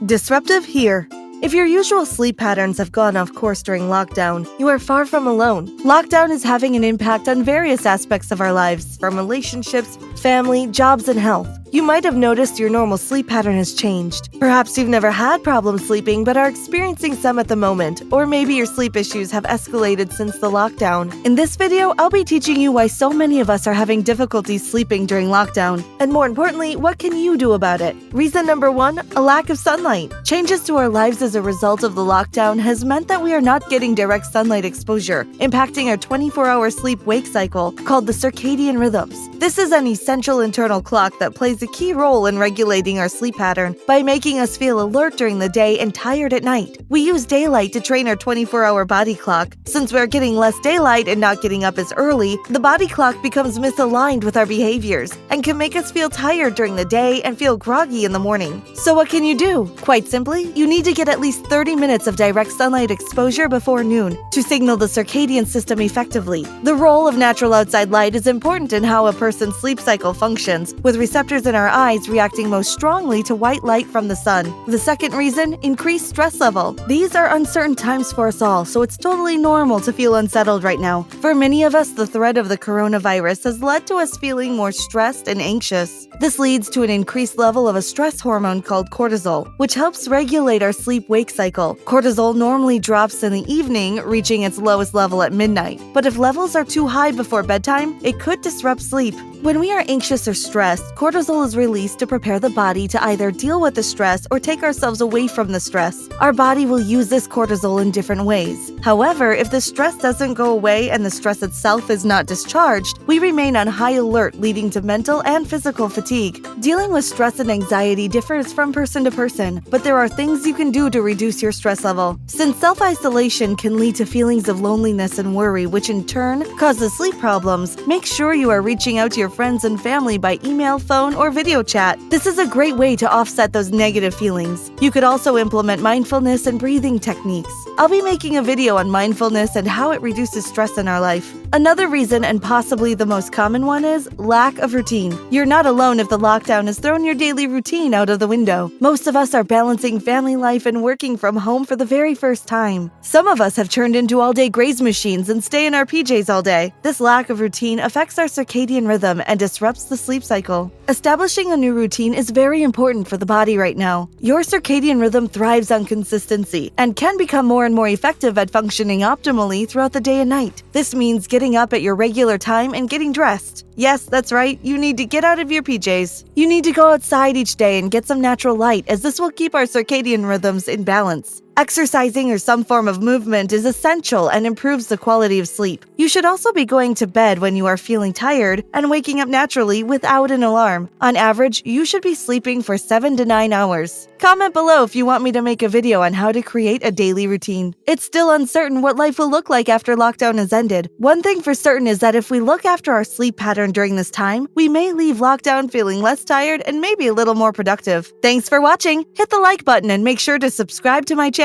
Disruptive here. If your usual sleep patterns have gone off course during lockdown, you are far from alone. Lockdown is having an impact on various aspects of our lives, from relationships, family, jobs, and health. You might have noticed your normal sleep pattern has changed. Perhaps you've never had problems sleeping but are experiencing some at the moment, or maybe your sleep issues have escalated since the lockdown. In this video, I'll be teaching you why so many of us are having difficulty sleeping during lockdown, and more importantly, what can you do about it? Reason number 1, a lack of sunlight. Changes to our lives as a result of the lockdown has meant that we are not getting direct sunlight exposure, impacting our 24-hour sleep-wake cycle called the circadian rhythms. This is an essential internal clock that plays a key role in regulating our sleep pattern by making us feel alert during the day and tired at night. We use daylight to train our 24-hour body clock. Since we're getting less daylight and not getting up as early, the body clock becomes misaligned with our behaviors and can make us feel tired during the day and feel groggy in the morning. So what can you do? Quite simply, you need to get at least 30 minutes of direct sunlight exposure before noon to signal the circadian system effectively. The role of natural outside light is important in how a person's sleep cycle functions, with receptors in our eyes reacting most strongly to white light from the sun. The second reason, increased stress level. These are uncertain times for us all, so it's totally normal to feel unsettled right now. For many of us, the threat of the coronavirus has led to us feeling more stressed and anxious. This leads to an increased level of a stress hormone called cortisol, which helps regulate our sleep-wake cycle. Cortisol normally drops in the evening, reaching its lowest level at midnight. But if levels are too high before bedtime, it could disrupt sleep. When we are anxious or stressed, cortisol is released to prepare the body to either deal with the stress or take ourselves away from the stress. Our body will use this cortisol in different ways. However, if the stress doesn't go away and the stress itself is not discharged, we remain on high alert, leading to mental and physical fatigue. Dealing with stress and anxiety differs from person to person, but there are things you can do to reduce your stress level. Since self-isolation can lead to feelings of loneliness and worry, which in turn causes sleep problems, make sure you are reaching out to your friends and family by email, phone, or video chat. This is a great way to offset those negative feelings. You could also implement mindfulness and breathing techniques. I'll be making a video on mindfulness and how it reduces stress in our life. Another reason, and possibly the most common one, is lack of routine. You're not alone if the lockdown has thrown your daily routine out of the window. Most of us are balancing family life and working from home for the very first time. Some of us have turned into all-day graze machines and stay in our PJs all day. This lack of routine affects our circadian rhythm and disrupts the sleep cycle. Establishing a new routine is very important for the body right now. Your circadian rhythm thrives on consistency and can become more and more effective at functioning optimally throughout the day and night. This means getting up at your regular time and getting dressed. Yes, that's right, you need to get out of your PJs. You need to go outside each day and get some natural light, as this will keep our circadian rhythms in balance. Exercising or some form of movement is essential and improves the quality of sleep. You should also be going to bed when you are feeling tired and waking up naturally without an alarm. On average, you should be sleeping for 7 to 9 hours. Comment below if you want me to make a video on how to create a daily routine. It's still uncertain what life will look like after lockdown has ended. One thing for certain is that if we look after our sleep pattern during this time, we may leave lockdown feeling less tired and maybe a little more productive. Thanks for watching. Hit the like button and make sure to subscribe to my channel.